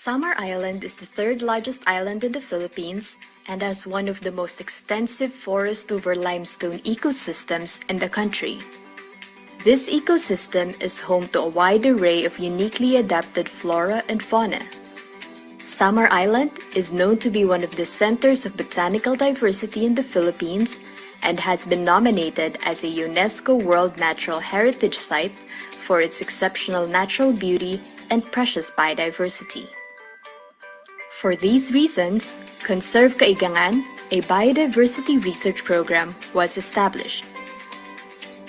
Samar Island is the third largest island in the Philippines and has one of the most extensive forest over limestone ecosystems in the country. This ecosystem is home to a wide array of uniquely adapted flora and fauna. Samar Island is known to be one of the centers of botanical diversity in the Philippines and has been nominated as a UNESCO World Natural Heritage Site for its exceptional natural beauty and precious biodiversity. For these reasons, Conserve Kaigangan, a biodiversity research program, was established.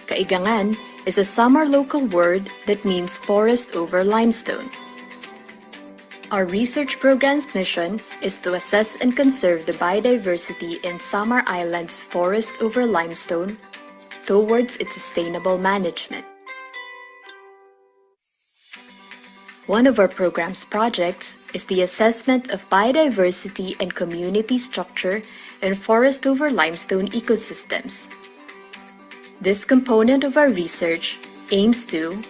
Kaigangan is a Samar local word that means forest over limestone. Our research program's mission is to assess and conserve the biodiversity in Samar Island's forest over limestone towards its sustainable management. One of our program's projects is the assessment of biodiversity and community structure in forest over limestone ecosystems. This component of our research aims to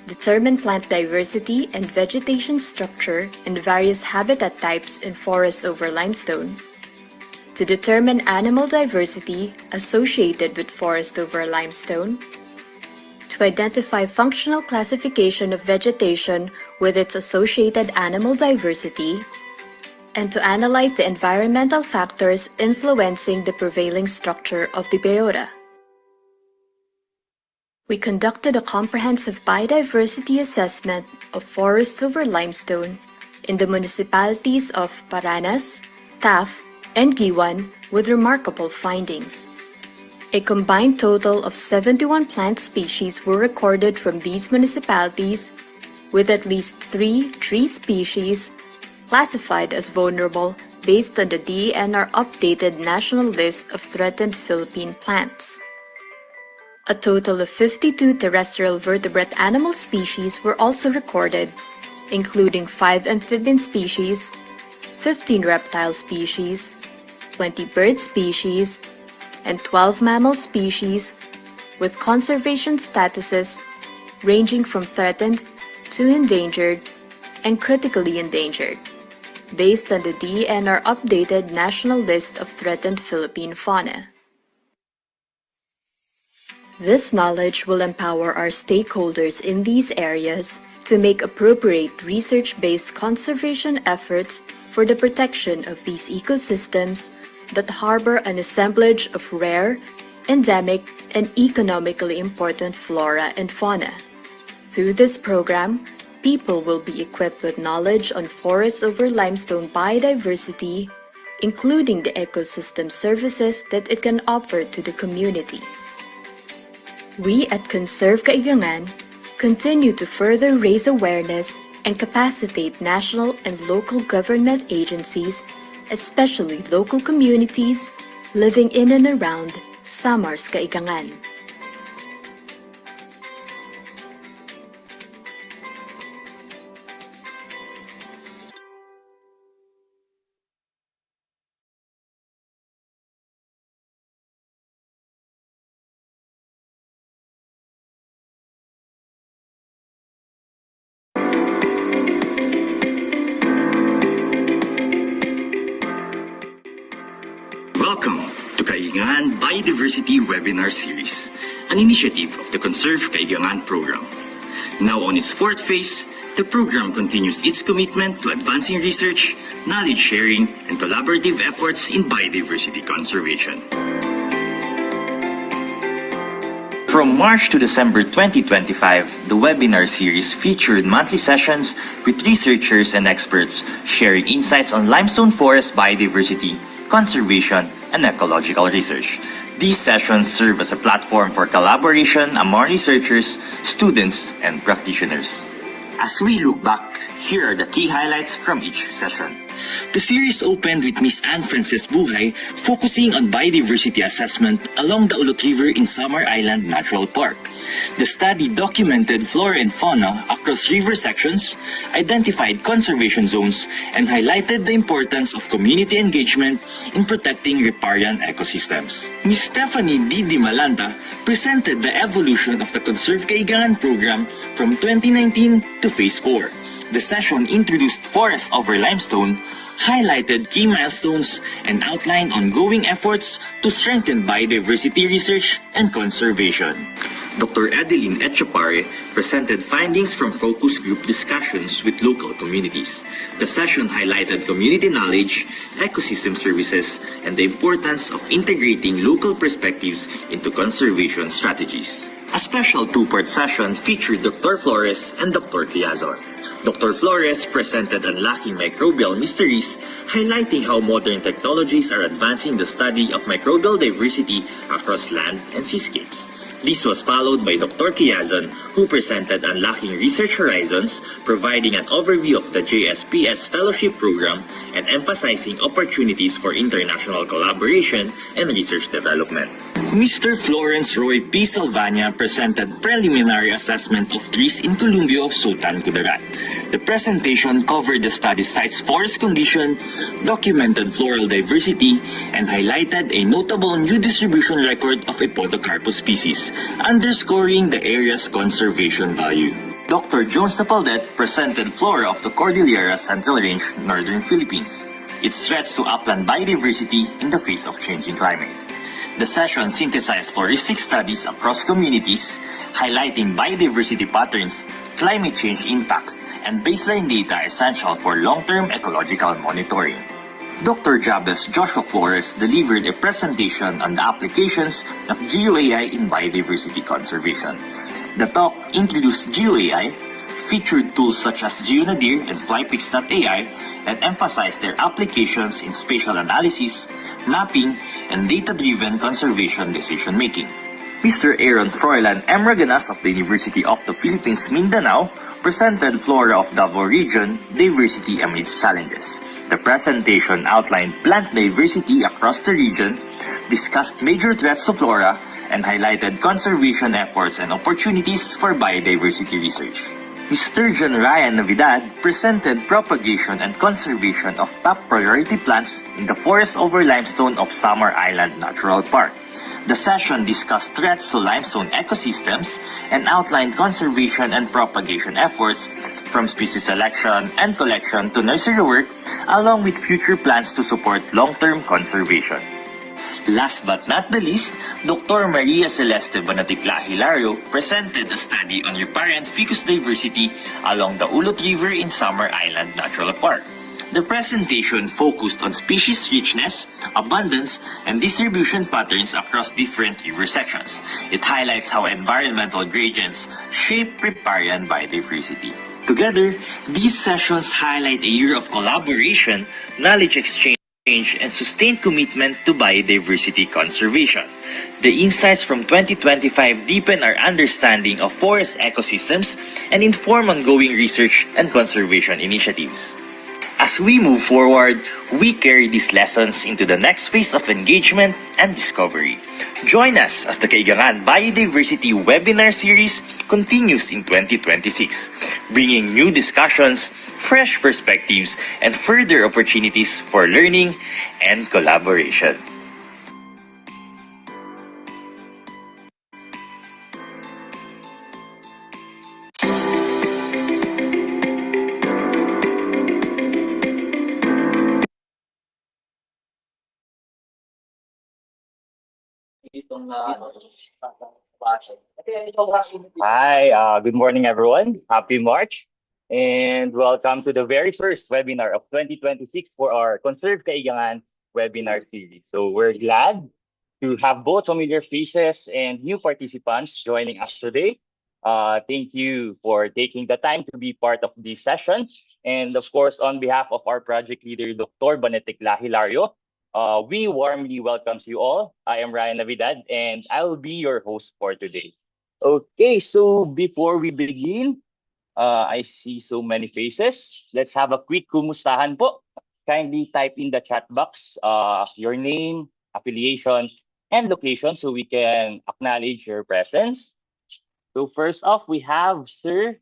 determine plant diversity and vegetation structure in various habitat types in forests over limestone, to determine animal diversity associated with forest over limestone, to identify functional classification of vegetation with its associated animal diversity, and to analyze the environmental factors influencing the prevailing structure of the biota. We conducted a comprehensive biodiversity assessment of forests over limestone in the municipalities of Paranas, Taft, and Giwan with remarkable findings. A combined total of 71 plant species were recorded from these municipalities, with at least 3 tree species classified as vulnerable based on the DENR updated national list of threatened Philippine plants. A total of 52 terrestrial vertebrate animal species were also recorded, including 5 amphibian species, 15 reptile species, 20 bird species, and 12 mammal species with conservation statuses ranging from threatened to endangered and critically endangered, based on the DENR updated national list of threatened Philippine fauna. This knowledge will empower our stakeholders in these areas to make appropriate research-based conservation efforts for the protection of these ecosystems that harbor an assemblage of rare, endemic, and economically important flora and fauna. Through this program, people will be equipped with knowledge on forests over limestone biodiversity, including the ecosystem services that it can offer to the community. We at Conserve Kaigangan continue to further raise awareness and capacitate national and local government agencies, especially local communities living in and around Samar's Kaigangan. Welcome to Kaigangan Biodiversity Webinar Series, an initiative of the Conserve Kaigangan program. Now on its 4th phase, the program continues its commitment to advancing research, knowledge sharing, and collaborative efforts in biodiversity conservation. From March to December 2025, the webinar series featured monthly sessions with researchers and experts sharing insights on limestone forest biodiversity, conservation, and ecological research. These sessions serve as a platform for collaboration among researchers, students, and practitioners. As we look back, here are the key highlights from each session. The series opened with Ms. Anne Frances Buhay focusing on biodiversity assessment along the Ulot River in Samar Island Natural Park. The study documented flora and fauna across river sections, identified conservation zones, and highlighted the importance of community engagement in protecting riparian ecosystems. Ms. Stephanie D. Malanta presented the evolution of the Conserve Kaigangan program from 2019 to Phase 4. The session introduced forest over limestone, highlighted key milestones, and outlined ongoing efforts to strengthen biodiversity research and conservation. Dr. Adeline Etchapare presented findings from focus group discussions with local communities. The session highlighted community knowledge, ecosystem services, and the importance of integrating local perspectives into conservation strategies. A special two-part session featured Dr. Flores and Dr. Quiazon. Dr. Flores presented Unlocking Microbial Mysteries, highlighting how modern technologies are advancing the study of microbial diversity across land and seascapes. This was followed by Dr. Quiazon, who presented Unlocking Research Horizons, providing an overview of the JSPS Fellowship Program and emphasizing opportunities for international collaboration and research development. Mr. Florence Roy P. Salvania presented Preliminary Assessment of Trees in Columbio, Sultan Kudarat. The presentation covered the study site's forest condition, documented floral diversity, and highlighted a notable new distribution record of a Podocarpus species, underscoring the area's conservation value. Dr. Jones Napaldet presented Flora of the Cordillera Central Range, Northern Philippines, its threats to upland biodiversity in the face of changing climate. The session synthesized floristic studies across communities, highlighting biodiversity patterns, climate change impacts, and baseline data essential for long-term ecological monitoring. Dr. Jabez Joshua Flores delivered a presentation on the applications of GeoAI in biodiversity conservation. The talk introduced GeoAI, featured tools such as GeoNadir and FlyPix.ai that emphasize their applications in spatial analysis, mapping, and data-driven conservation decision-making. Mr. Aaron Froilan M. Raganas of the University of the Philippines, Mindanao, presented Flora of Davao Region, Diversity Amidst Challenges. The presentation outlined plant diversity across the region, discussed major threats to flora, and highlighted conservation efforts and opportunities for biodiversity research. Mr. John Ryan Navidad presented propagation and conservation of top priority plants in the forest over limestone of Samar Island Natural Park. The session discussed threats to limestone ecosystems and outlined conservation and propagation efforts from species selection and collection to nursery work, along with future plans to support long-term conservation. Last but not the least, Dr. Maria Celeste Banaticla Hilario presented a study on riparian ficus diversity along the Ulot River in Samar Island Natural Park. The presentation focused on species richness, abundance, and distribution patterns across different river sections. It highlights how environmental gradients shape riparian biodiversity. Together, these sessions highlight a year of collaboration, knowledge exchange, and sustained commitment to biodiversity conservation. The insights from 2025 deepen our understanding of forest ecosystems and inform ongoing research and conservation initiatives. As we move forward, we carry these lessons into the next phase of engagement and discovery. Join us as the Kaigangan Biodiversity Webinar Series continues in 2026, bringing new discussions, fresh perspectives, and further opportunities for learning and collaboration. Hi, good morning, everyone. Happy March, and welcome to the very first webinar of 2026 for our Conserve Kaigangan webinar series. So we're glad to have both familiar faces and new participants joining us today. Thank you for taking the time to be part of this session. And of course, on behalf of our project leader, Dr. Baneticla Hilario, we warmly welcome you all. I am Ryan Navidad, and I will be your host for today. Okay, so before we begin, I see so many faces. Let's have a quick kumustahan po. Kindly type in the chat box your name, affiliation, and location so we can acknowledge your presence. So first off, we have Sir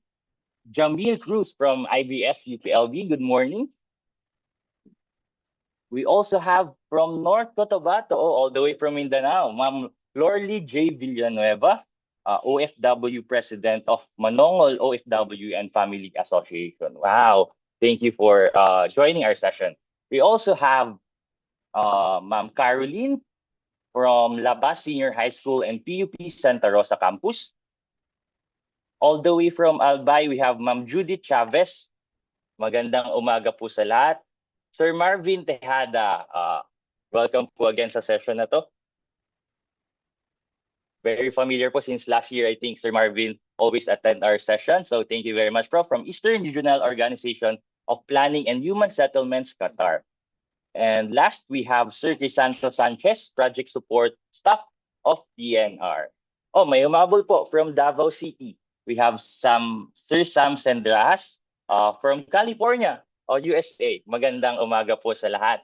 Jamil Cruz from IBS UPLB. Good morning. We also have from North Cotabato, all the way from Mindanao, Ma'am Lorly J. Villanueva. OFW President of Manongol OFW and Family Association. Wow. Thank you for joining our session. We also have Ma'am Caroline from Labas Senior High School and PUP Santa Rosa Campus. All the way from Albay, we have Ma'am Judith Chavez. Magandang umaga po sa lahat. Sir Marvin Tejada, welcome po again sa session na to. Very familiar po since last year, I think Sir Marvin always attend our session. So thank you very much, Prof. From Eastern Regional Organization of Planning and Human Settlements, Qatar. And last, we have Sir Crisanto Sanchez, Project Support Staff of DNR. Oh, may umabol po from Davao City. We have Sir Sam Sendrajas from California or USA. Magandang umaga po sa lahat.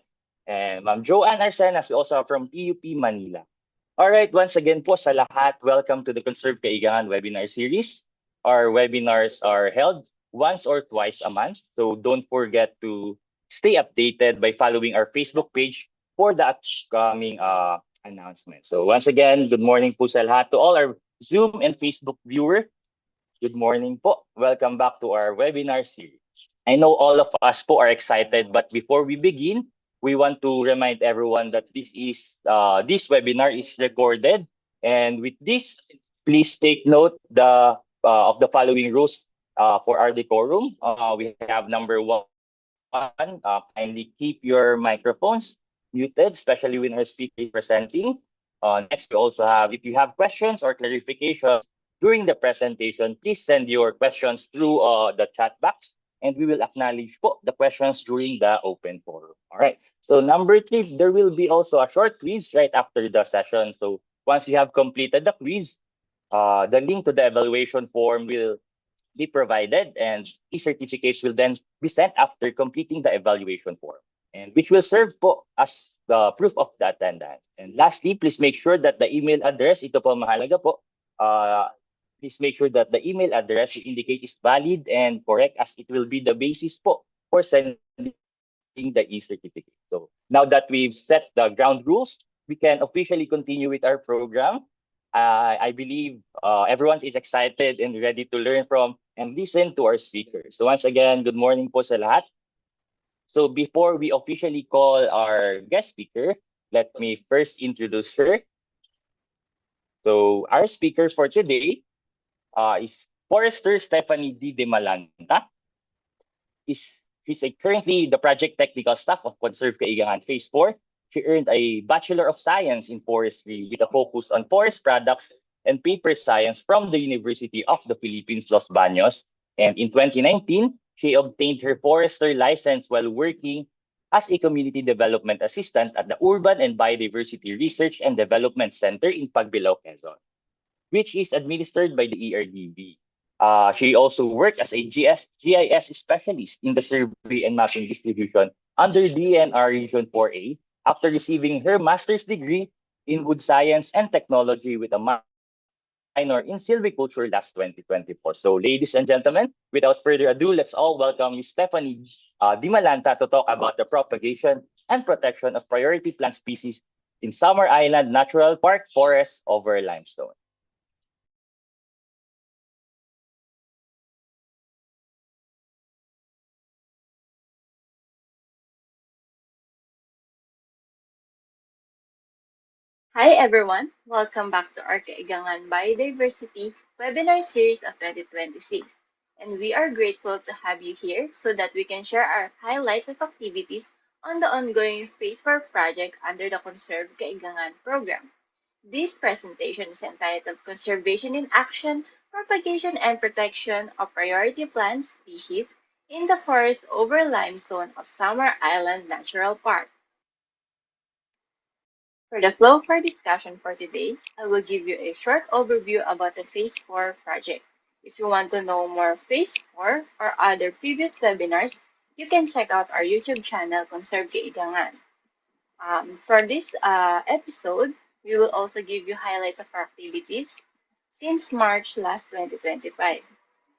And Ma'am Joanne Arsenas, we also have from PUP Manila. All right, once again po sa lahat, welcome to the Conserve Kaigangan webinar series. Our webinars are held once or twice a month, so don't forget to stay updated by following our Facebook page for the upcoming announcement. So once again, good morning po sa lahat. To all our Zoom and Facebook viewer, good morning po. Welcome back to our webinar series. I know all of us po are excited, but before we begin, we want to remind everyone that this webinar is recorded, and with this, please take note of the following rules for our decorum. We have number one, kindly keep your microphones muted, especially when our speaker is presenting. Next, we also have, if you have questions or clarifications during the presentation, please send your questions through the chat box, and we will acknowledge the questions during the open forum. All right. So number three, there will be also a short quiz right after the session. So once you have completed the quiz, the link to the evaluation form will be provided, and e-certificates will then be sent after completing the evaluation form, and which will serve as the proof of the attendance. And lastly, please make sure that the email address, ito po mahalaga po, please make sure that the email address you indicate is valid and correct, as it will be the basis for sending the e-certificate. So now that we've set the ground rules, we can officially continue with our program. I believe everyone is excited and ready to learn from and listen to our speakers. So once again, good morning po sa lahat. So before we officially call our guest speaker, let me first introduce her. So our speaker for today is Forester Stephanie D. De Malanta. She's currently the project technical staff of Conserve Kaigangan Phase 4. She earned a Bachelor of Science in Forestry with a focus on forest products and paper science from the University of the Philippines, Los Baños. And in 2019, she obtained her forester license while working as a community development assistant at the Urban and Biodiversity Research and Development Center in Pagbilao, Quezon, which is administered by the ERDB. She also worked as a GIS specialist in the survey and mapping distribution under DNR Region 4A after receiving her master's degree in wood science and technology with a minor in silviculture last 2024. So ladies and gentlemen, without further ado, let's all welcome Ms. Stephanie Di Malanta to talk about the propagation and protection of priority plant species in Summer Island Natural Park Forest over limestone. Hi everyone, welcome back to our Kaigangan Biodiversity webinar series of 2026. And we are grateful to have you here so that we can share our highlights of activities on the ongoing Phase 4 project under the Conserve Kaigangan program. This presentation is entitled Conservation in Action, Propagation and Protection of Priority Plant Species in the Forest over Limestone of Summer Island Natural Park. For the flow for discussion for today, I will give you a short overview about the Phase 4 project. If you want to know more Phase 4 or other previous webinars, you can check out our YouTube channel, Conserve Kaigangan. For this episode, we will also give you highlights of our activities since March last 2025.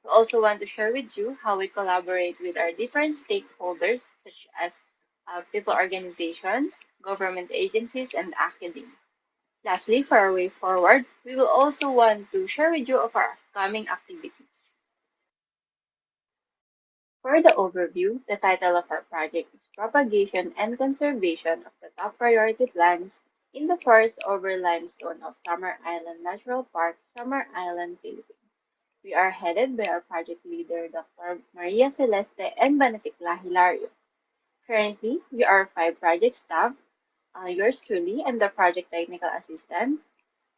We also want to share with you how we collaborate with our different stakeholders, such as people organizations, government agencies, and academia. Lastly, for our way forward, we will also want to share with you of our upcoming activities. For the overview, the title of our project is Propagation and Conservation of the Top Priority Plants in the Forest over Limestone of Summer Island Natural Park, Summer Island, Philippines. We are headed by our project leader, Dr. Maria Celeste and Banatikla Hilario. Currently, we are 5 project staff. Yours truly, I'm the project technical assistant.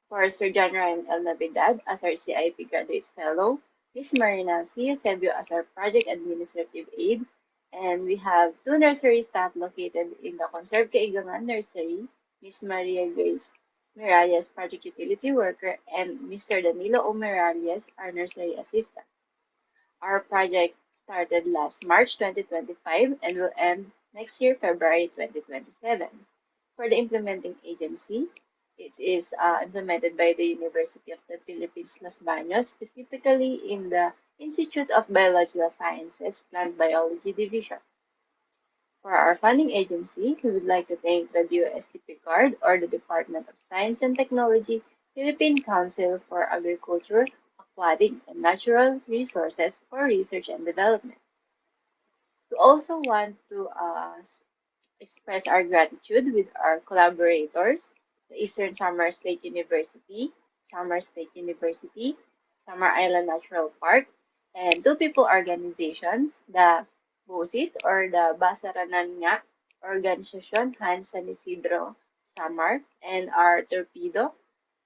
Forester General El Navidad as our CIP Graduate Fellow, Miss Marina C. Eusebio as our Project Administrative Aide, and we have 2 nursery staff located in the Conserve Kaigangan Nursery, Miss Maria Grace Miralles, Project Utility Worker, and Mr. Danilo O. Miralles, our Nursery Assistant. Our project started last March 2025 and will end next year, February 2027. For the implementing agency, it is implemented by the University of the Philippines, Los Baños, specifically in the Institute of Biological Sciences, Plant Biology Division. For our funding agency, we would like to thank the DOST Picard or the Department of Science and Technology, Philippine Council for Agriculture, Aquatic, and Natural Resources for Research and Development. We also want to express our gratitude with our collaborators, the Eastern Samar State University, Samar Island Natural Park, and 2 people organizations, the BOSIS or the Basaranan nga Organization Han San Isidro Samar, and our Torpedo,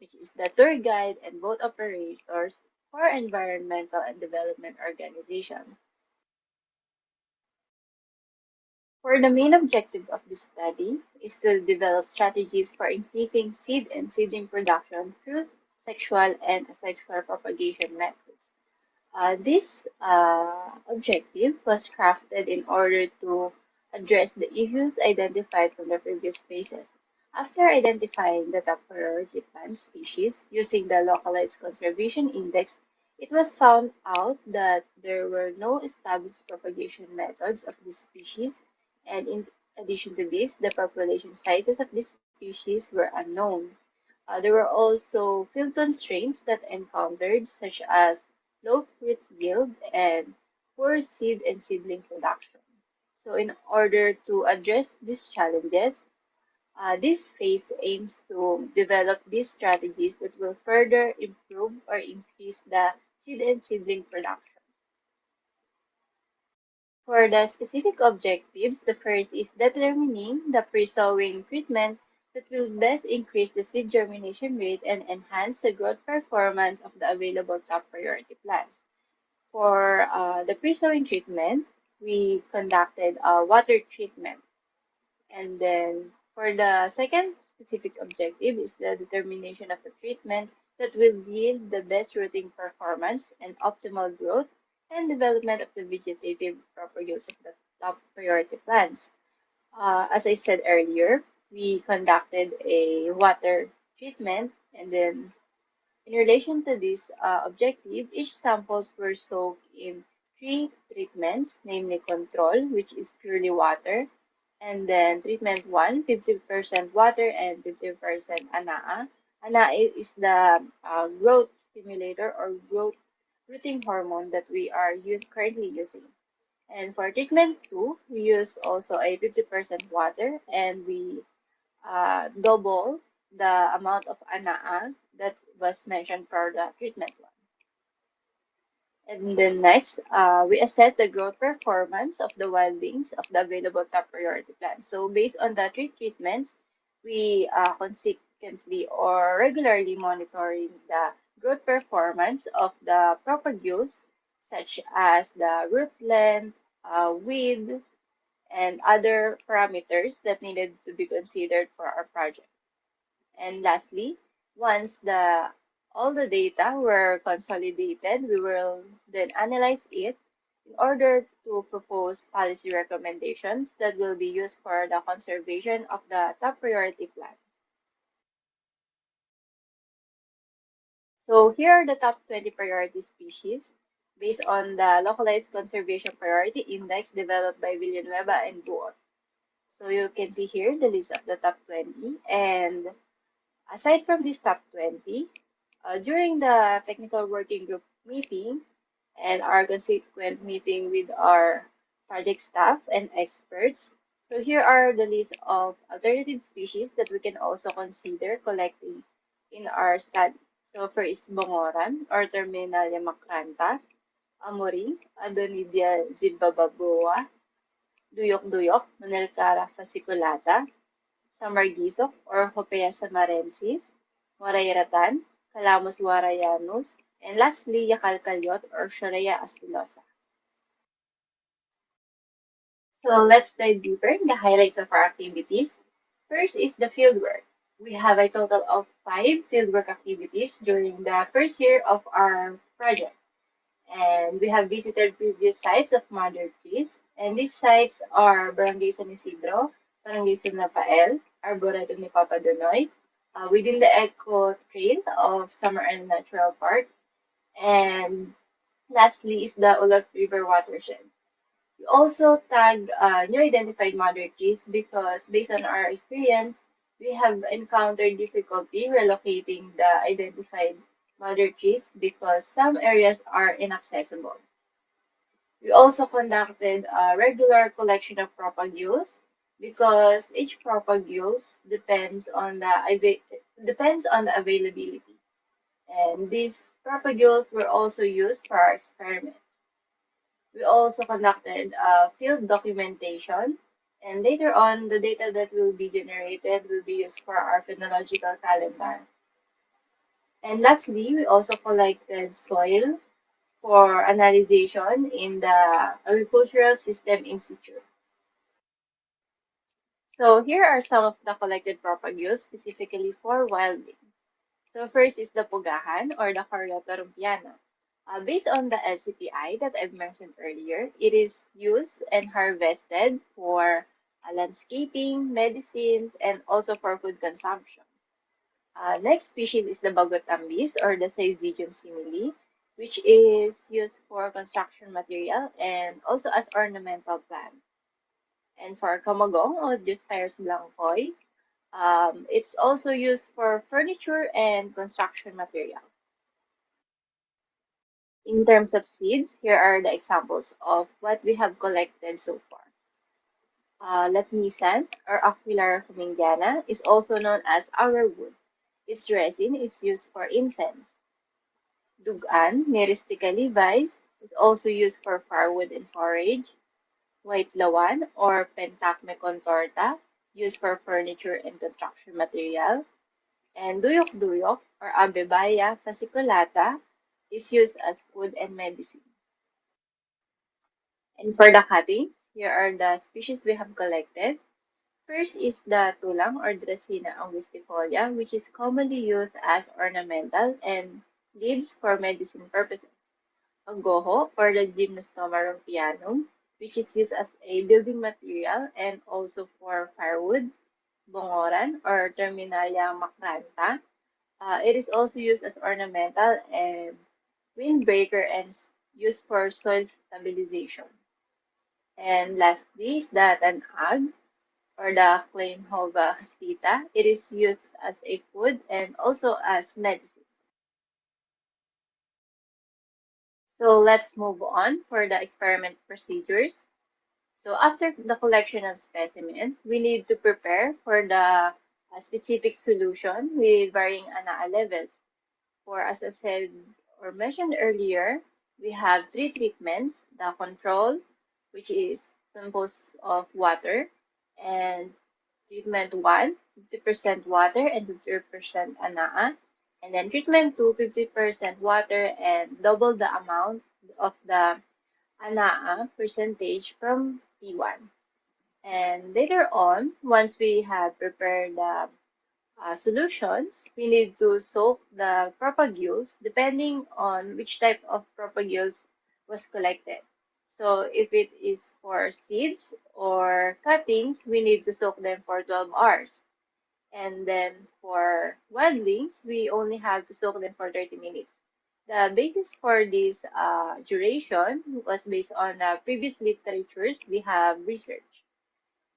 which is the tour guide and boat operators for Environmental and Development Organization. For the main objective of this study is to develop strategies for increasing seed and seedling production through sexual and asexual propagation methods. This objective was crafted in order to address the issues identified from the previous phases. After identifying the top priority plant species using the localized conservation index, it was found out that there were no established propagation methods of this species, and in addition to this, the population sizes of this species were unknown. There were also field constraints that encountered, such as low fruit yield and poor seed and seedling production. So, in order to address these challenges, this phase aims to develop these strategies that will further improve or increase the seed and seedling production. For the specific objectives, the first is determining the pre-sowing treatment that will best increase the seed germination rate and enhance the growth performance of the available top priority plants. For the pre-sowing treatment, we conducted a water treatment. And then for the second specific objective is the determination of the treatment that will yield the best rooting performance and optimal growth and development of the vegetative propagules of the top priority plants. As I said earlier, we conducted a water treatment, and then in relation to this objective, each samples were soaked in 3 treatments, namely control, which is purely water, and then treatment 1, 50% water and 50% ANAA. ANAA is the growth stimulator or growth rooting hormone that we are currently using. And for treatment 2, we use also a 50% water, and we double the amount of ANAA that was mentioned for the treatment 1. And then next, we assess the growth performance of the wildlings of the available top priority plants. So based on the 3 treatments, we consequently or regularly monitoring the growth performance of the propagules, such as the root length, width, and other parameters that needed to be considered for our project. And lastly, once all the data were consolidated, we will then analyze it in order to propose policy recommendations that will be used for the conservation of the top priority plants. So here are the top 20 priority species based on the localized conservation priority index developed by Villanueva and Buot. So you can see here the list of the top 20, and Aside from this top 20, during the technical working group meeting and our consequent meeting with our project staff and experts, so here are the list of alternative species that we can also consider collecting in our study. So first is Bongoran or Terminalia macrantha, Amoring, Adonidia zimbababoa, Duyok-duyok, Monelcara fasciculata, Samargisok or Hopea samarensis, Morayratan, Calamus warayanus, and lastly, Yacalcaliot or Shorea astilosa. So let's dive deeper in the highlights of our activities. First is the fieldwork. We have a total of 5 fieldwork activities during the first year of our project. And we have visited previous sites of mother trees. And these sites are Barangay San Isidro, Barangay San Rafael, Arboretum ni Papa Donoy, within the Eco Trail of Summer Island Natural Park. And lastly is the Ulot River watershed. We also tag new identified mother trees because based on our experience, we have encountered difficulty relocating the identified mother trees because some areas are inaccessible. We also conducted a regular collection of propagules because each propagules depends on the availability. And these propagules were also used for our experiments. We also conducted field documentation, and later on, the data that will be generated will be used for our phenological calendar. And lastly, we also collected soil for analyzation in the Agricultural System Institute. So here are some of the collected propagules specifically for wildlings. So first is the pugahan or the Cariota rumpiana. Based on the LCPI that I've mentioned earlier, it is used and harvested for landscaping, medicines, and also for food consumption. Next species is the bagotambis or the Syzygium simile, which is used for construction material and also as ornamental plant. And for kamagong or Diospyros blancoi, it's also used for furniture and construction material. In terms of seeds, here are the examples of what we have collected so far. Latnisan or Aquilara humingiana is also known as arrowwood. Its resin is used for incense. Dugan, Myristica levis, is also used for firewood and forage. White lawan or Pentacme contorta, used for furniture and construction material. And duyok-duyok or Abebaya fasciculata is used as food and medicine. And for the cuttings, here are the species we have collected. First is the tulang or Dracena angustifolia, which is commonly used as ornamental and leaves for medicine purposes. Agoho or the Gymnostoma rumpianum, which is used as a building material and also for firewood. Bongoran or Terminalia macrantha. It is also used as ornamental and windbreaker and used for soil stabilization. And lastly is the tanag or the Kleinhova hospita. It is used as a food and also as medicine. So let's move on for the experiment procedures. So after the collection of specimen, we need to prepare for the specific solution with varying ANA levels. For as I said or mentioned earlier, we have 3 treatments: the control, which is composed of water, and treatment 1, 50% water and 50% ANA, and then treatment 2, 50% water and double the amount of the ANA percentage from T1. And later on, once we have prepared the solutions, we need to soak the propagules depending on which type of propagules was collected. So if it is for seeds or cuttings, we need to soak them for 12 hours. And then for wildlings, we only have to soak them for 30 minutes. The basis for this duration was based on previous literatures we have researched.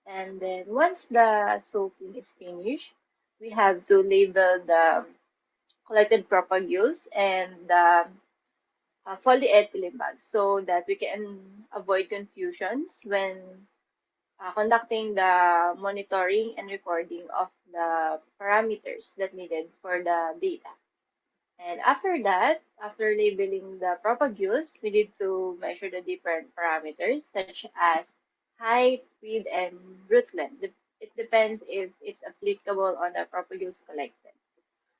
And then once the soaking is finished, we have to label the collected propagules and the polyethylene bags so that we can avoid confusions when conducting the monitoring and recording of the parameters that needed for the data. And after that, after labeling the propagules, we need to measure the different parameters such as height, width, and root length. It depends if it's applicable on the propagules collected.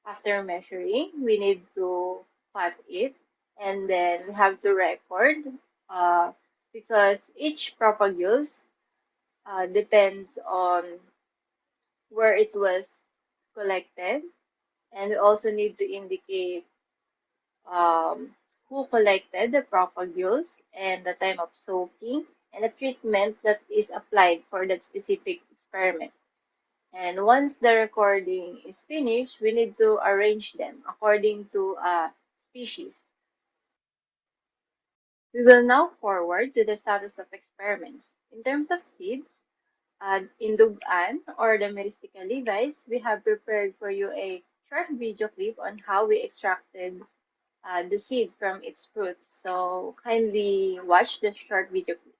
After measuring, we need to plot it, and then we have to record uh, because each propagules depends on where it was collected, and we also need to indicate um, who collected the propagules and the time of soaking and the treatment that is applied for that specific experiment. And once the recording is finished, we need to arrange them according to a species. We will now forward to the status of experiments. In terms of seeds, in Dugan or the Meristica levis, we have prepared for you a short video clip on how we extracted the seed from its fruit. So kindly watch the short video clip.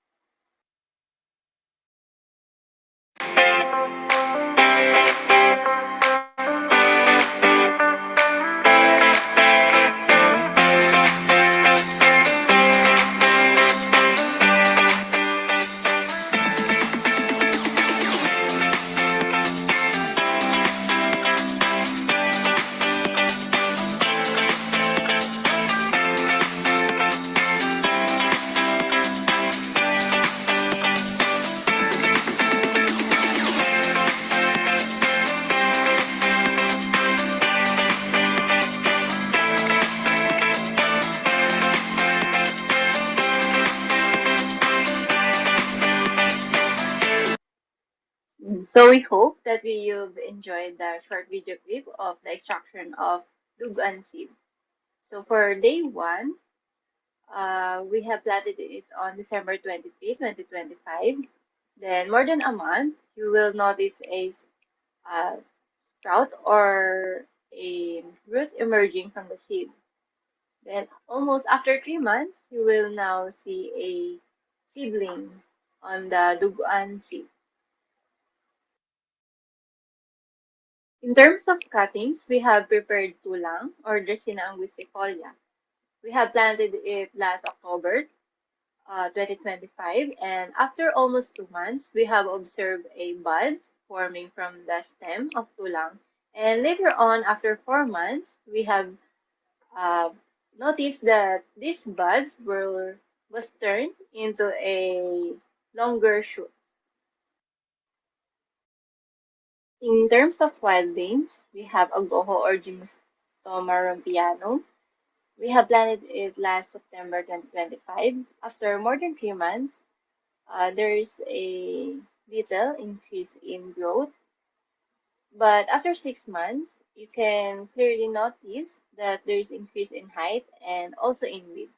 So we hope that you've enjoyed the short video clip of the extraction of Dugan seed. So for day one, we have planted it on December 23, 2025. Then more than a month, you will notice a sprout or a root emerging from the seed. Then almost after 3 months, you will now see a seedling on the duguan seed. In terms of cuttings, we have prepared tulang or Dracaena angustifolia. We have planted it last October 2025, and after almost 2 months, we have observed a buds forming from the stem of tulang. And later on, after 4 months, we have uh, noticed that these buds was turned into a longer shoots. In terms of wildlings, we have Agoho or Gymnostoma rompianum. We have planted it last September 2025. After more than 3 months, there's a little increase in growth. But after 6 months, you can clearly notice that there's increase in height and also in width.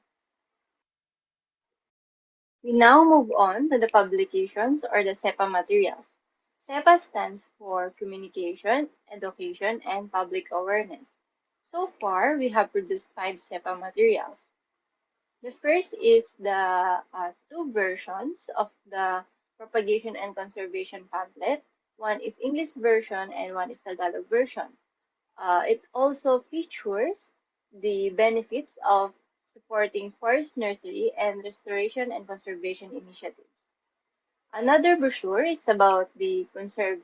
We now move on to the publications or the SEPA materials. SEPA stands for Communication, Education, and Public Awareness. So far, we have produced 5 SEPA materials. The first is the 2 versions of the propagation and conservation pamphlet. One is English version and one is Tagalog version. It also features the benefits of supporting forest nursery and restoration and conservation initiatives. Another brochure is about the Conserve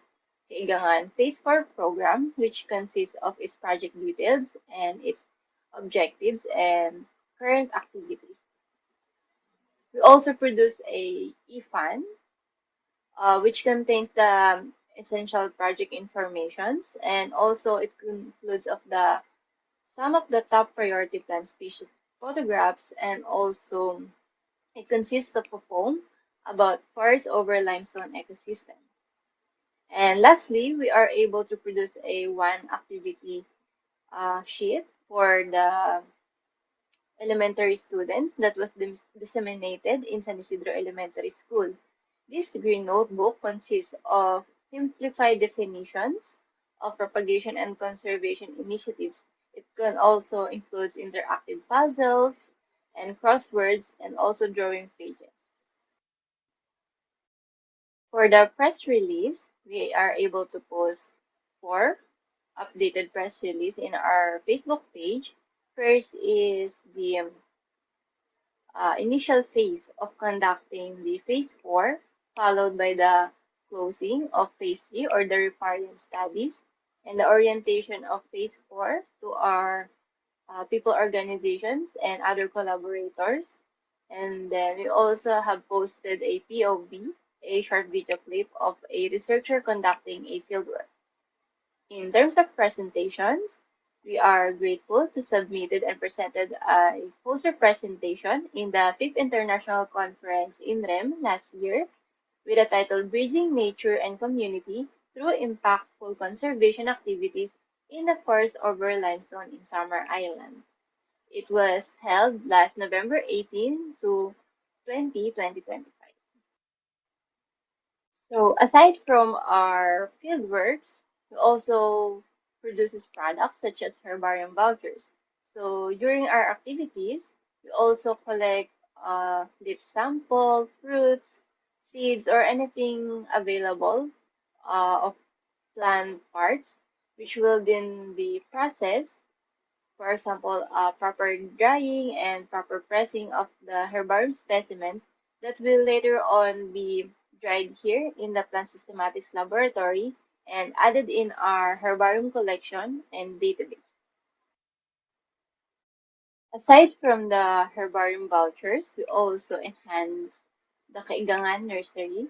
Kaigangan Phase 4 program, which consists of its project details and its objectives and current activities. We also produce a EFAN, which contains the essential project informations, and also it includes of the some of the top priority plant species photographs, and also it consists of a poem about forest over limestone ecosystem. And lastly, we are able to produce a one activity sheet for the elementary students that was disseminated in San Isidro Elementary School. This green notebook consists of simplified definitions of propagation and conservation initiatives. It can also include interactive puzzles and crosswords and also drawing pages. For the press release, we are able to post four updated press release in our Facebook page. First is the initial phase of conducting the phase 4, followed by the closing of phase 3 or the riparian studies, and the orientation of phase 4 to our people organizations and other collaborators. And then we also have posted a POV, a short video clip of a researcher conducting a fieldwork. In terms of presentations, we are grateful to submitted and presented a poster presentation in the 5th International Conference in REM last year with the title Bridging Nature and Community Through Impactful Conservation Activities in the Forest over Limestone in Summer Island. It was held last November 18 to 20, 2025. So aside from our fieldworks, we also produces products such as herbarium vouchers. So during our activities, we also collect leaf sample, fruits, seeds, or anything available of plant parts, which will then be processed. For example, proper drying and proper pressing of the herbarium specimens that will later on be dried here in the plant systematics laboratory and added in our herbarium collection and database. Aside from the herbarium vouchers, we also enhance the Kaigangan Nursery.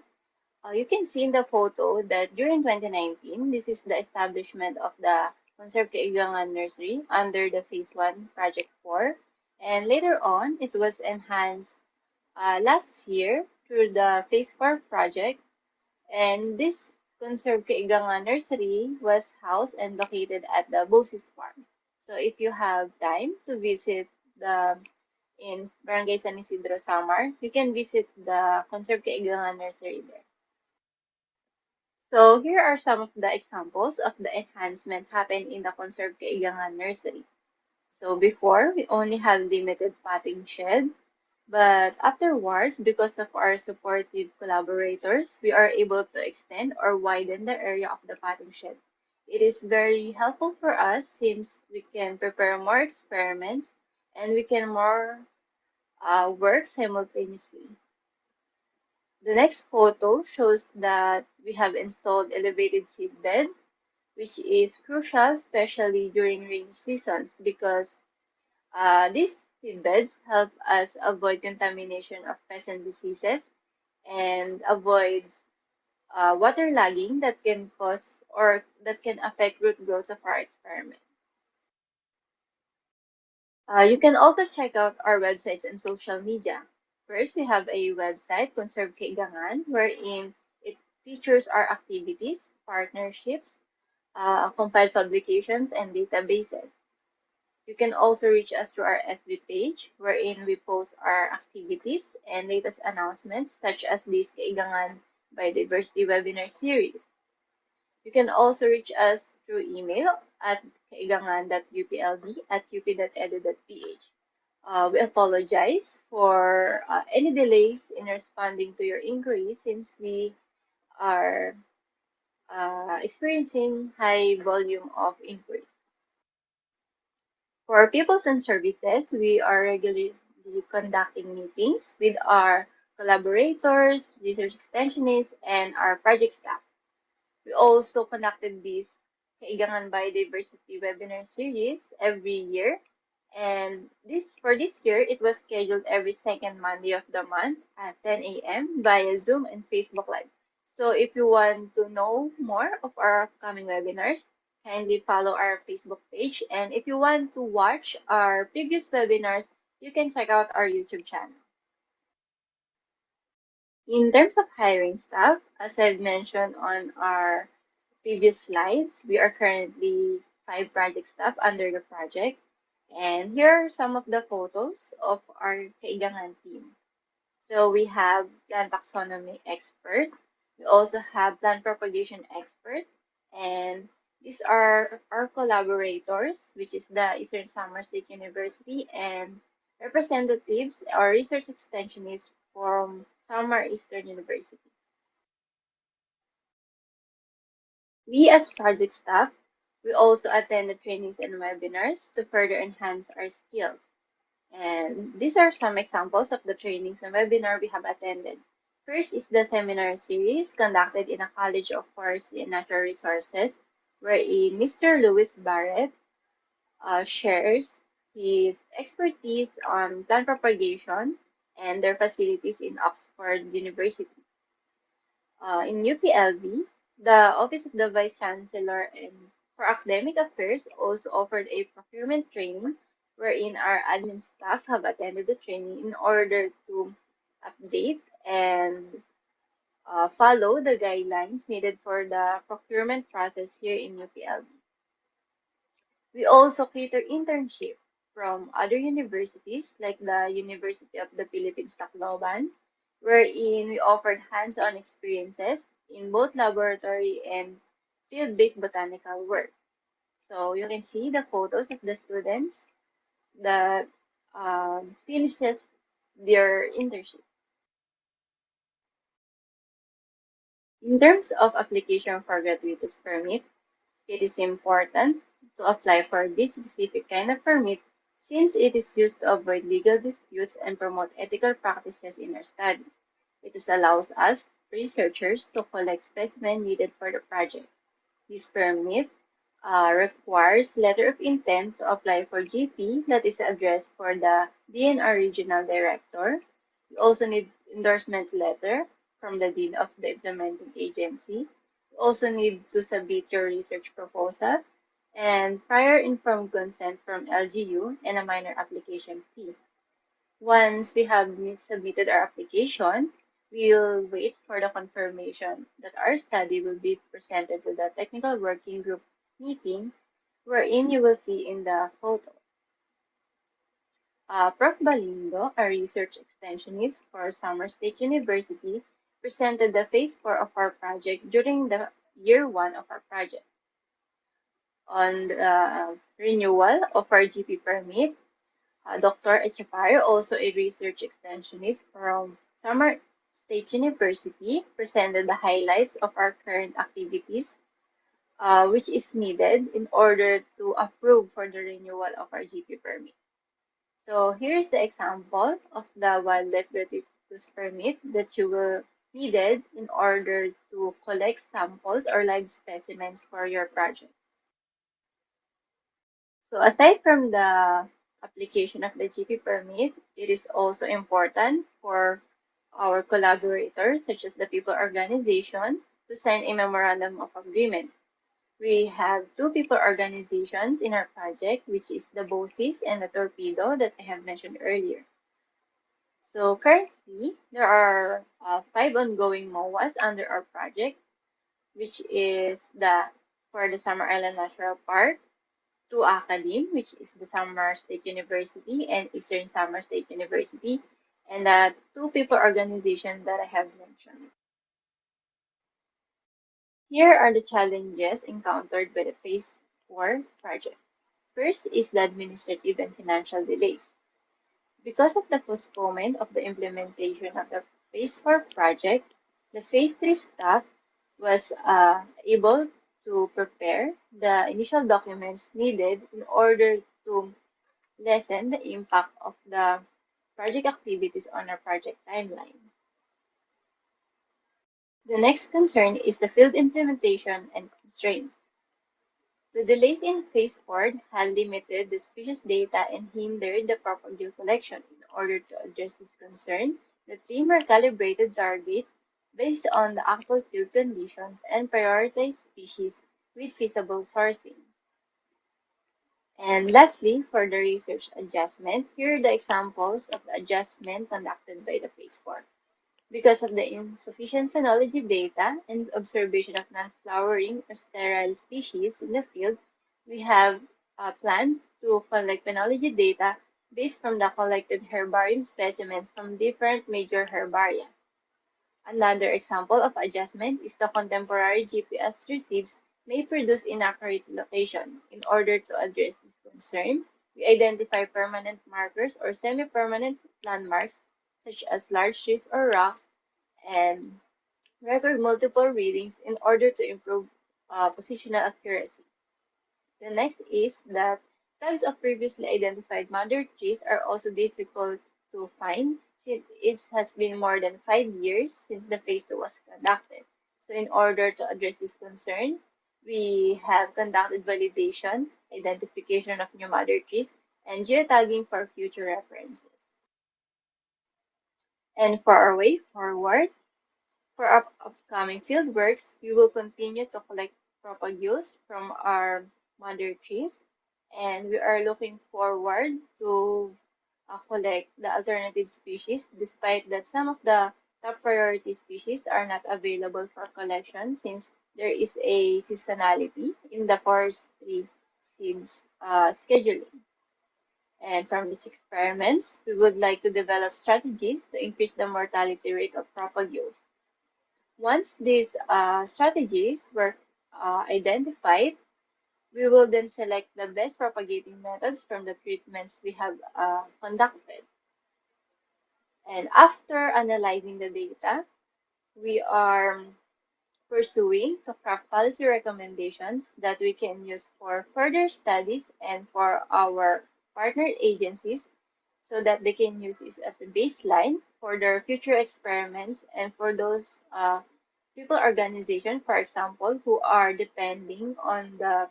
You can see in the photo that during 2019, this is the establishment of the Conserve Kaigangan Nursery under the Phase 1 Project 4. And later on, it was enhanced last year through the Phase 4 project. And this Conserve Kaigangan Nursery was housed and located at the Bosis Farm. So if you have time to visit the in Barangay San Isidro, Samar, you can visit the Conserve Kaigangan Nursery there. So here are some of the examples of the enhancement happened in the Conserve Kaigangan Nursery. So before, we only had limited potting shed, but afterwards, because of our supportive collaborators, we are able to extend or widen the area of the potting shed. It is very helpful for us since we can prepare more experiments and we can more work simultaneously. The next photo shows that we have installed elevated seed beds, which is crucial, especially during rainy seasons, because these seed beds help us avoid contamination of pests and diseases and avoids waterlogging that can cause or that can affect root growth of our experiments. You can also check out our websites and social media. First, we have a website, Conserve Kaigangan, wherein it features our activities, partnerships, compiled publications, and databases. You can also reach us through our FB page, wherein we post our activities and latest announcements, such as this Kaigangan Biodiversity webinar series. You can also reach us through email at kaigangan.upld@up.edu.ph. We apologize for any delays in responding to your inquiries since we are experiencing high volume of inquiries. For peoples and services, we are regularly conducting meetings with our collaborators, research extensionists, and our project staff. We also conducted this Kaigangan Biodiversity webinar series every year. And for this year, it was scheduled every second Monday of the month at 10 a.m. via Zoom and Facebook Live. So if you want to know more of our upcoming webinars, kindly follow our Facebook page. And if you want to watch our previous webinars, you can check out our YouTube channel. In terms of hiring staff, as I've mentioned on our previous slides, we are currently 5 project staff under the project. And here are some of the photos of our Kaigangan team. So we have plant taxonomy expert. We also have plant propagation expert and These are our collaborators, which is the Eastern Samar State University, and representatives or research extensionists from Samar Eastern University. We as project staff, we also attend the trainings and webinars to further enhance our skills. And these are some examples of the trainings and webinar we have attended. First is the seminar series conducted in a College of Forestry and Natural Resources, wherein Mr. Lewis Barrett shares his expertise on plant propagation and their facilities in Oxford University. In UPLB, the Office of the Vice Chancellor and for Academic Affairs also offered a procurement training wherein our admin staff have attended the training in order to update and follow the guidelines needed for the procurement process here in UPLB. We also cater internship from other universities like the University of the Philippines, Tacloban, wherein we offered hands-on experiences in both laboratory and field-based botanical work. So you can see the photos of the students that finishes their internship. In terms of application for gratuitous permit, it is important to apply for this specific kind of permit since it is used to avoid legal disputes and promote ethical practices in our studies. It is allows us, researchers, to collect specimens needed for the project. This permit requires letter of intent to apply for GP that is addressed for the DNR Regional Director. We also need endorsement letter from the Dean of the Implementing Agency. We also need to submit your research proposal and prior informed consent from LGU and a minor application fee. Once we have submitted our application, we'll wait for the confirmation that our study will be presented to the technical working group meeting, wherein you will see in the photo. Prof. Balindo, a research extensionist for Summer State University, presented the phase 4 of our project during the year 1 of our project. On the renewal of our GP permit, Dr. Echevarria, also a research extensionist from Summer State University, presented the highlights of our current activities, which is needed in order to approve for the renewal of our GP permit. So here's the example of the wildlife gratuitous permit that you will needed in order to collect samples or live specimens for your project. So aside from the application of the GP permit, it is also important for our collaborators, such as the people organization, to sign a memorandum of agreement. We have two people organizations in our project, which is the BOSIS and the Torpedo that I have mentioned earlier. So currently, there are 5 ongoing MOAs under our project, which is for the Summer Island Natural Park, to Academe, which is the Samar State University and Eastern Samar State University, and the two people organizations that I have mentioned. Here are the challenges encountered by the Phase 4 project. First is the administrative and financial delays. Because of the postponement of the implementation of the Phase 4 project, the Phase 3 staff was able to prepare the initial documents needed in order to lessen the impact of the project activities on our project timeline. The next concern is the field implementation and constraints. The delays in Phase 4 had limited the species data and hindered the proper due collection. In order to address this concern, the team recalibrated targets based on the actual field conditions and prioritized species with feasible sourcing. And lastly, for the research adjustment, here are the examples of the adjustment conducted by the Phase 4. Because of the insufficient phenology data and observation of non-flowering or sterile species in the field, we have planned to collect phenology data based from the collected herbarium specimens from different major herbaria. Another example of adjustment is the contemporary GPS receives may produce inaccurate location. In order to address this concern, we identify permanent markers or semi-permanent landmarks such as large trees or rocks and record multiple readings in order to improve positional accuracy. The next is that tags of previously identified mother trees are also difficult to find since it has been more than 5 years since the phase 2 was conducted. So in order to address this concern, we have conducted validation, identification of new mother trees, and geotagging for future references. And for our way forward, for our upcoming fieldworks, we will continue to collect propagules from our mother trees, and we are looking forward to collect the alternative species, despite that some of the top priority species are not available for collection since there is a seasonality in the forestry seeds scheduling. And from these experiments, we would like to develop strategies to increase the mortality rate of propagules. Once these strategies were identified, we will then select the best propagating methods from the treatments we have conducted. And after analyzing the data, we are pursuing to craft policy recommendations that we can use for further studies and for our partner agencies so that they can use this as a baseline for their future experiments and for those people organization, for example, who are depending on the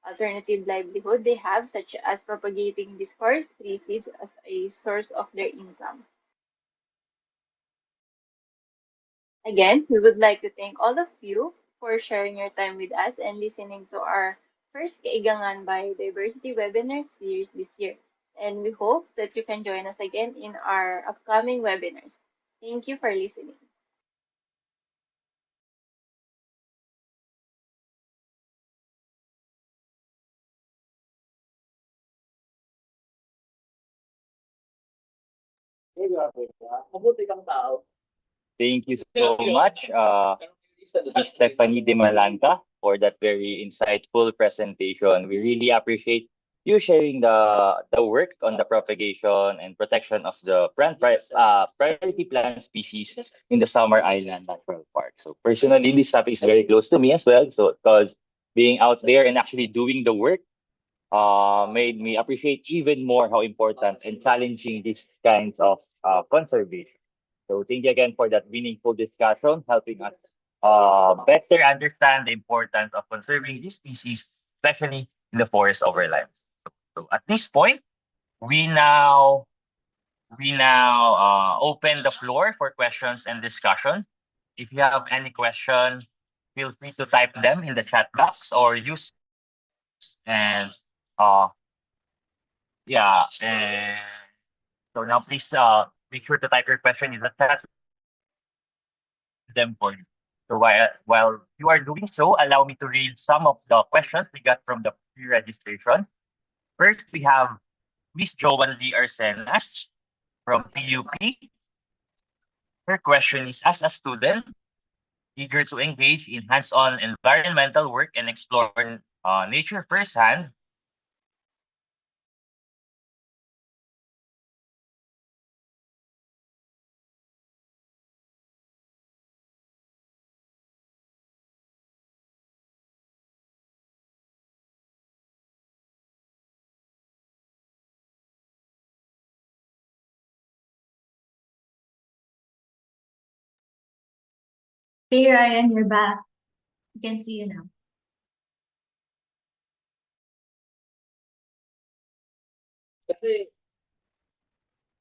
alternative livelihood they have, such as propagating these forestry seeds as a source of their income. Again, we would like to thank all of you for sharing your time with us and listening to our first Kaigangan Biodiversity webinar series this year. And we hope that you can join us again in our upcoming webinars. Thank you for listening. Thank you so much, Ms. Stephanie De Malanta, for that very insightful presentation. We really appreciate you sharing the work on the propagation and protection of the priority plant species in the Summer Island Natural Park. So personally, this topic is very close to me as well. So because being out there and actually doing the work made me appreciate even more how important and challenging these kinds of conservation. So thank you again for that meaningful discussion, helping us better understand the importance of conserving these species, especially in the forest over life. So at this point, we now open the floor for questions and discussion. If you have any question, feel free to type them in the chat box or use and uh yeah and so now please make sure to type your question in the chat them for you. So while you are doing so, allow me to read some of the questions we got from the pre-registration. First, we have Miss Joan Lee Arsenas from PUP. Her question is, as a student eager to engage in hands-on environmental work and explore nature firsthand, Hey Ryan, you're back. You can see you now.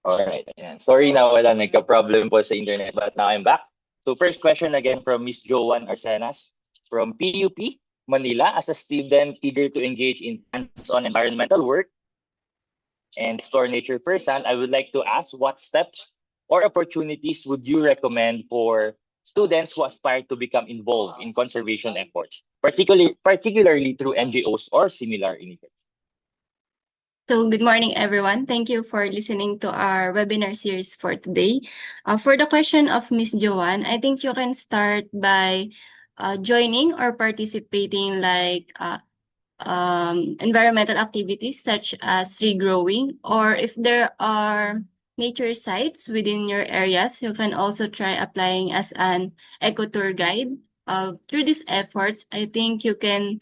all right. Ayan. Sorry na wala nagka-problem po sa internet, but now I'm back. So first question again from Miss Joan Arsenas from PUP, Manila. As a student eager to engage in hands-on environmental work and explore nature firsthand, I would like to ask what steps or opportunities would you recommend for students who aspire to become involved in conservation efforts, particularly through NGOs or similar initiatives? So good morning, everyone. Thank you for listening to our webinar series for today. For the question of Miss Joanne, I think you can start by joining or participating like environmental activities such as tree growing, or if there are nature sites within your areas, you can also try applying as an eco tour guide. Through these efforts, I think you can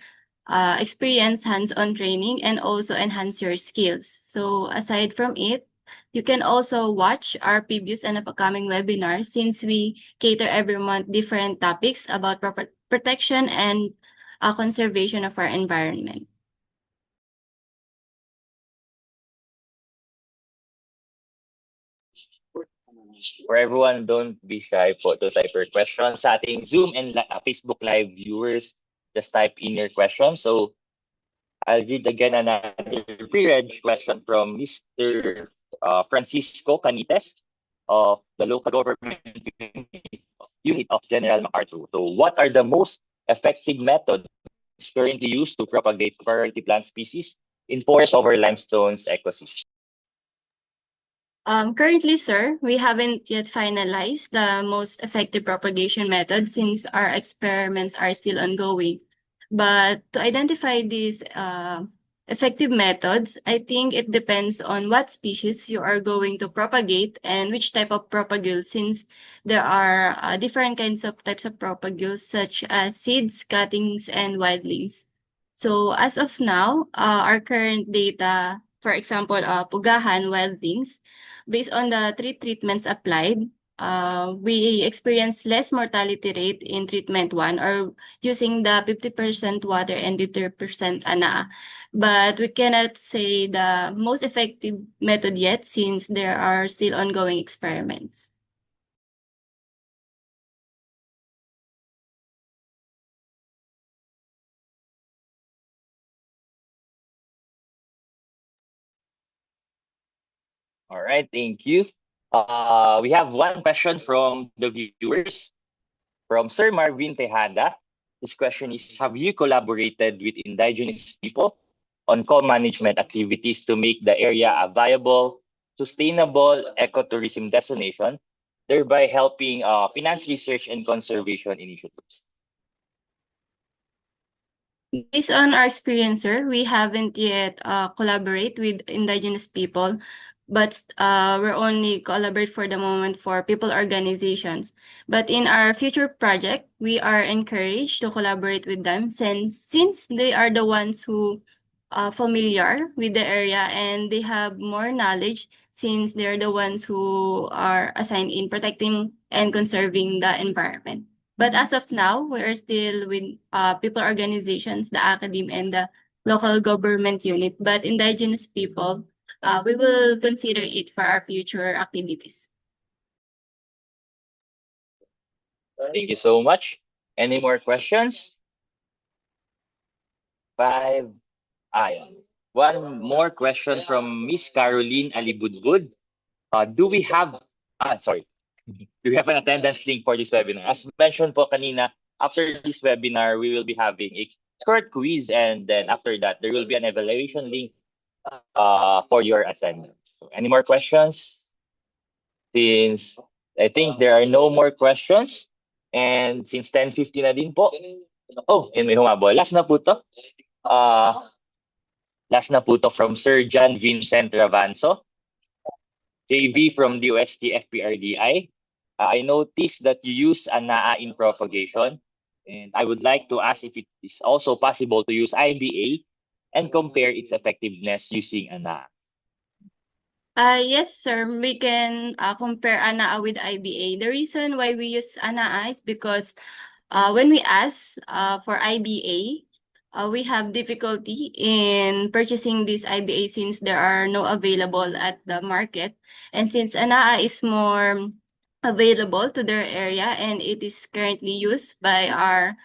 experience hands-on training and also enhance your skills. So aside from it, you can also watch our previous and upcoming webinars since we cater every month different topics about protection and conservation of our environment. For everyone, don't be shy po to type your questions sa ating Zoom and Facebook Live viewers. Just type in your question. So I'll read again another pre-read question from Mr. Francisco Canites of the local government unit of General MacArthur. So what are the most effective methods currently used to propagate priority plant species in forest over limestones ecosystem? Currently, sir, we haven't yet finalized the most effective propagation method since our experiments are still ongoing. But to identify these effective methods, I think it depends on what species you are going to propagate and which type of propagule, since there are different kinds of types of propagules such as seeds, cuttings, and wildlings. So as of now, our current data, for example, pugahan, wildlings, based on the three treatments applied, we experience less mortality rate in treatment 1 or using the 50% water and 50% ana. But we cannot say the most effective method yet since there are still ongoing experiments. All right, thank you. We have one question from the viewers, from Sir Marvin Tejada. This question is, have you collaborated with indigenous people on co-management activities to make the area a viable, sustainable ecotourism destination, thereby helping finance research and conservation initiatives? Based on our experience, sir, we haven't yet collaborate with indigenous people, but we're only collaborate for the moment for people organizations. But in our future project, we are encouraged to collaborate with them since they are the ones who are familiar with the area and they have more knowledge since they're the ones who are assigned in protecting and conserving the environment. But as of now, we are still with people organizations, the academe, and the local government unit. But indigenous people, we will consider it for our future activities. Thank you so much. Any more questions? 5. Ayan. One more question from Miss Caroline Alibudbud. Do we have an attendance link for this webinar? As mentioned po kanina, after this webinar, we will be having a short quiz, and then after that, there will be an evaluation link for your attendance. So any more questions? Since I think there are no more questions, and since 10:50 na din po, may humabol. Last na po to. Last na po to from Sir John Vincent Ravanzo. JV from DOST FPRDI. I noticed that you use ANAA in propagation, and I would like to ask if it is also possible to use IBA and compare its effectiveness using ANAA. Yes, sir. We can compare ANAA with IBA. The reason why we use ANAA is because when we ask for IBA, we have difficulty in purchasing this IBA since there are no available at the market. And since ANAA is more available to their area and it is currently used by our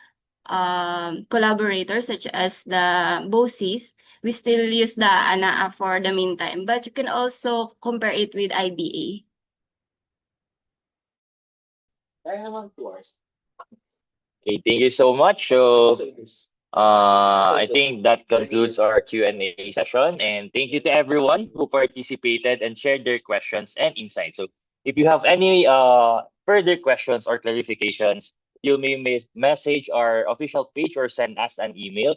collaborators such as the BOCES, we still use the ANAA for the meantime. But you can also compare it with IBA. Okay, thank you so much. So, I think that concludes our Q&A session, and thank you to everyone who participated and shared their questions and insights. So, if you have any further questions or clarifications, you may message our official page or send us an email.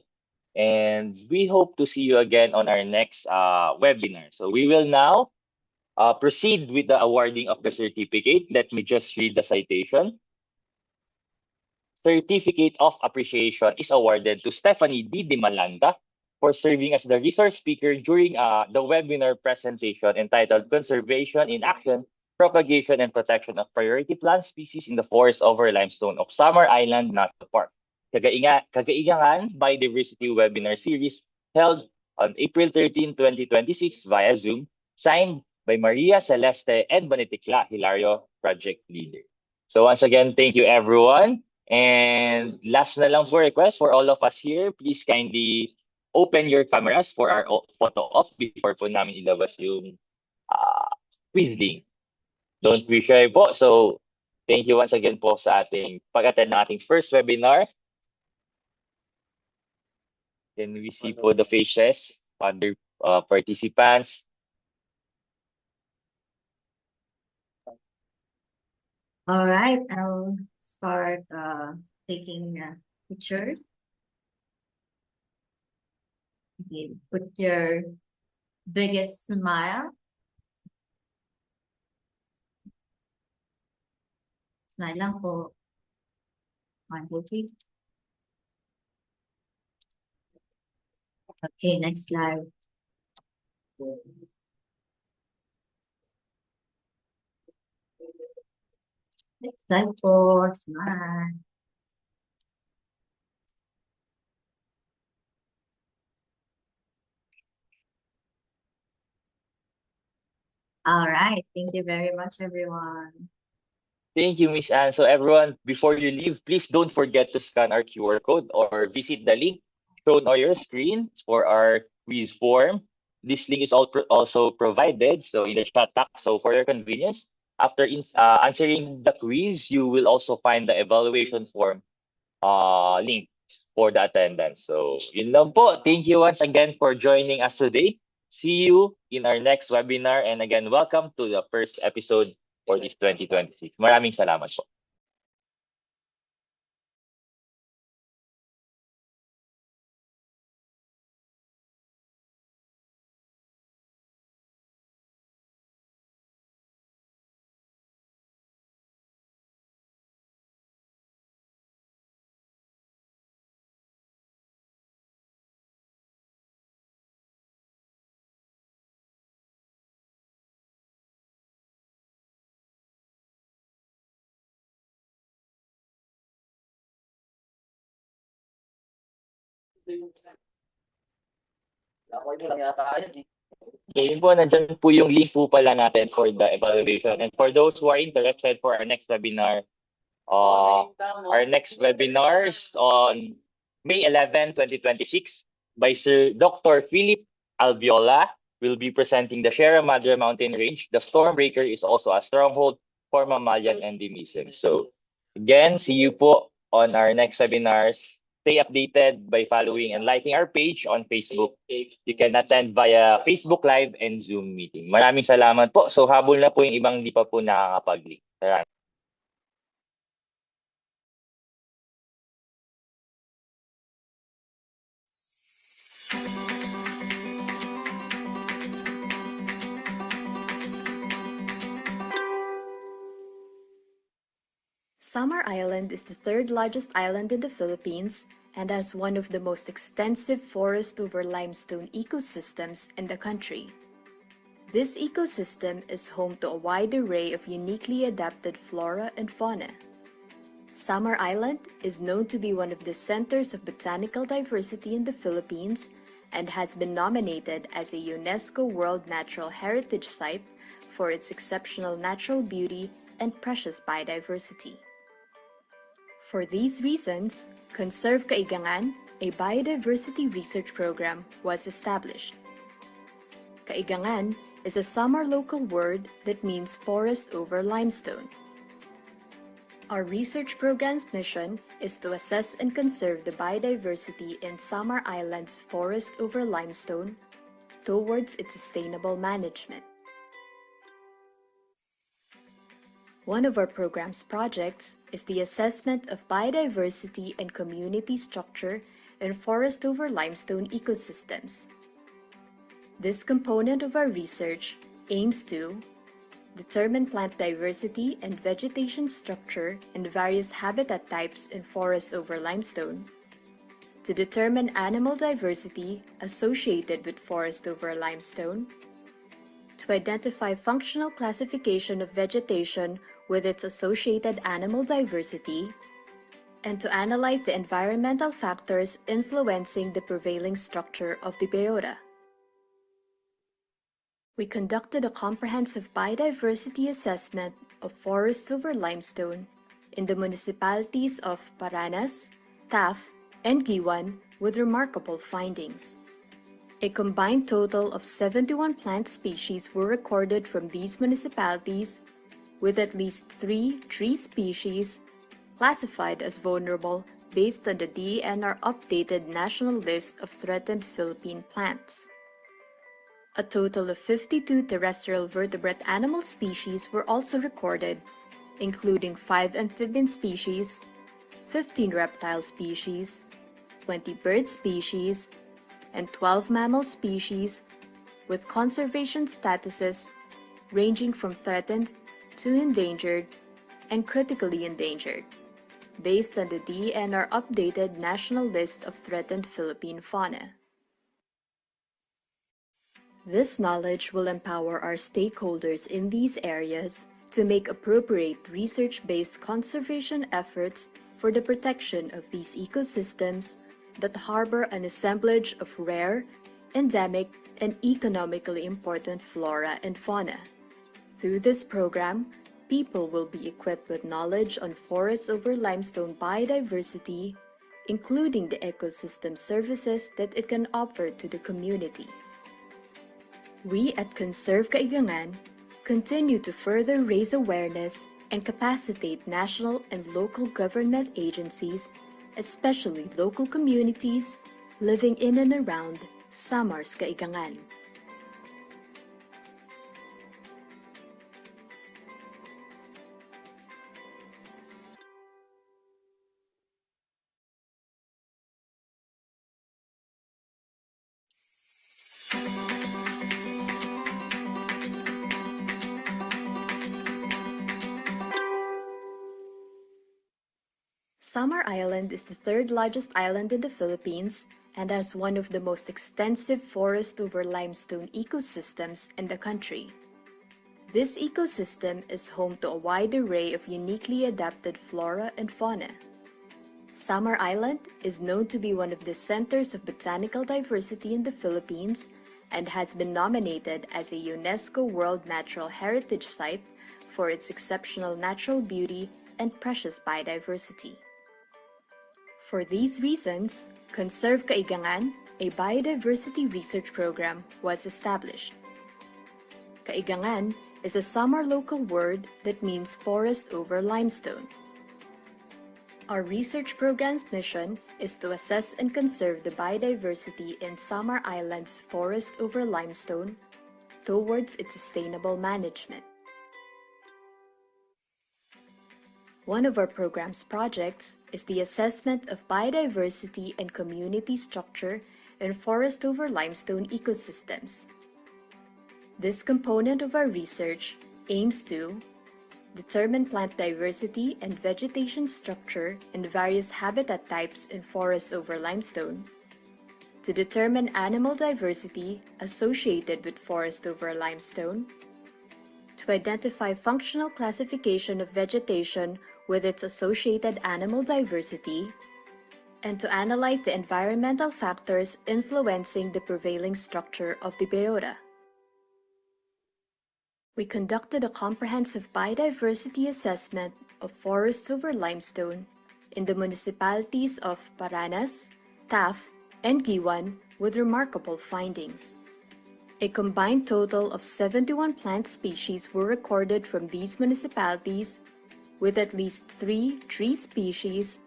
And we hope to see you again on our next webinar. So we will now proceed with the awarding of the certificate. Let me just read the citation. Certificate of Appreciation is awarded to Stephanie D. De Malanda for serving as the resource speaker during the webinar presentation entitled Conservation in Action, Propagation and Protection of Priority Plant Species in the Forest over Limestone of Summer Island National Park. Kagaigangan Biodiversity Webinar Series held on April 13, 2026 via Zoom, signed by Maria Celeste and Boniticla Hilario, project leader. So once again, thank you everyone. And last na lang po request for all of us here, please kindly open your cameras for our photo op before po namin ilabas yung quiz link. Don't be shy po. So, thank you once again po sa ating pag-attend ng ating first webinar. Then we see po the faces, other participants. All right, I'll start taking pictures. Okay, put your biggest smile. Smile lang po. 1, 2, 3. Okay, next slide. Next slide po, smile. All right, thank you very much, everyone. Thank you, Miss Anne. So everyone, before you leave, please don't forget to scan our QR code or visit the link shown on your screen for our quiz form. This link is also provided so in the chat box. So for your convenience, after answering the quiz, you will also find the evaluation form link for the attendance. So yun lang po. Thank you once again for joining us today. See you in our next webinar. And again, welcome to the first episode for this 2026. Maraming salamat po. Okay, yun po, nandyan po yung link po pala natin for the evaluation. And for those who are interested for our next webinar, our next webinars on May 11, 2026 by Sir Dr. Philip Alviola will be presenting the Sierra Madre Mountain Range. The Stormbreaker is also a stronghold for mammalian endemism. So again, see you po on our next webinars. Stay updated by following and liking our page on Facebook. You can attend via Facebook Live and Zoom meeting. Maraming salamat po. So habol na po yung ibang di pa po nakakapag-link. Samar Island is the third largest island in the Philippines and has one of the most extensive forest over limestone ecosystems in the country. This ecosystem is home to a wide array of uniquely adapted flora and fauna. Samar Island is known to be one of the centers of botanical diversity in the Philippines and has been nominated as a UNESCO World Natural Heritage Site for its exceptional natural beauty and precious biodiversity. For these reasons, Conserve Kaigangan, a biodiversity research program, was established. Kaigangan is a Samar local word that means forest over limestone. Our research program's mission is to assess and conserve the biodiversity in Samar Island's forest over limestone towards its sustainable management. One of our program's projects is the assessment of biodiversity and community structure in forest over limestone ecosystems. This component of our research aims to determine plant diversity and vegetation structure in various habitat types in forests over limestone, to determine animal diversity associated with forest over limestone, to identify functional classification of vegetation with its associated animal diversity, and to analyze the environmental factors influencing the prevailing structure of the biota. We conducted a comprehensive biodiversity assessment of forests over limestone in the municipalities of Paranas, Taft, and Giwan with remarkable findings. A combined total of 71 plant species were recorded from these municipalities, with at least 3 tree species classified as vulnerable based on the DENR updated national list of threatened Philippine plants. A total of 52 terrestrial vertebrate animal species were also recorded, including 5 amphibian species, 15 reptile species, 20 bird species, and 12 mammal species with conservation statuses ranging from threatened to endangered and critically endangered, based on the DENR updated national list of threatened Philippine fauna. This knowledge will empower our stakeholders in these areas to make appropriate research-based conservation efforts for the protection of these ecosystems that harbor an assemblage of rare, endemic, and economically important flora and fauna. Through this program, people will be equipped with knowledge on forests over limestone biodiversity, including the ecosystem services that it can offer to the community. We at Conserve Kaigangan continue to further raise awareness and capacitate national and local government agencies, especially local communities living in and around Samar's Kaigangan. Samar Island is the third largest island in the Philippines and has one of the most extensive forest over limestone ecosystems in the country. This ecosystem is home to a wide array of uniquely adapted flora and fauna. Samar Island is known to be one of the centers of botanical diversity in the Philippines and has been nominated as a UNESCO World Natural Heritage Site for its exceptional natural beauty and precious biodiversity. For these reasons, Conserve Kaigangan, a biodiversity research program, was established. Kaigangan is a Samar local word that means forest over limestone. Our research program's mission is to assess and conserve the biodiversity in Samar Island's forest over limestone towards its sustainable management. One of our program's projects is the assessment of biodiversity and community structure in forest over limestone ecosystems. This component of our research aims to determine plant diversity and vegetation structure in various habitat types in forests over limestone, to determine animal diversity associated with forest over limestone, to identify functional classification of vegetation with its associated animal diversity, and to analyze the environmental factors influencing the prevailing structure of the biota. We conducted a comprehensive biodiversity assessment of forests over limestone in the municipalities of Paranas, Taft, and Giwan with remarkable findings. A combined total of 71 plant species were recorded from these municipalities, with at least 3 tree species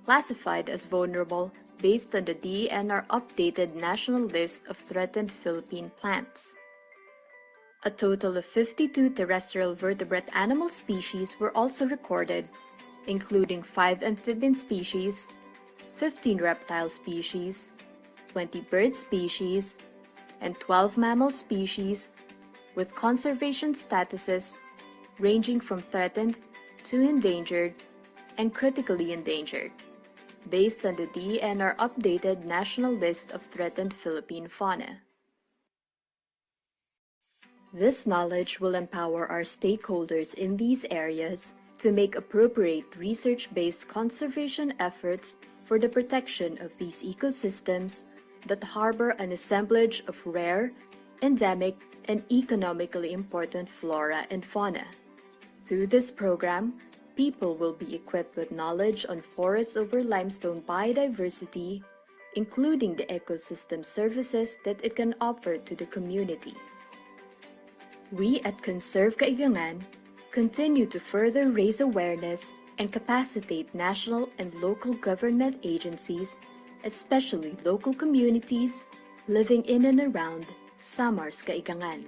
classified as vulnerable based on the DENR updated national list of threatened Philippine plants. A total of 52 terrestrial vertebrate animal species were also recorded, including 5 amphibian species, 15 reptile species, 20 bird species, and 12 mammal species with conservation statuses ranging from threatened to endangered and critically endangered, based on the DENR updated National List of Threatened Philippine Fauna. This knowledge will empower our stakeholders in these areas to make appropriate research-based conservation efforts for the protection of these ecosystems that harbor an assemblage of rare, endemic, and economically important flora and fauna. Through this program, people will be equipped with knowledge on forest over limestone biodiversity, including the ecosystem services that it can offer to the community. We at Conserve Kaigangan continue to further raise awareness and capacitate national and local government agencies, especially local communities living in and around Samars Kaigangan.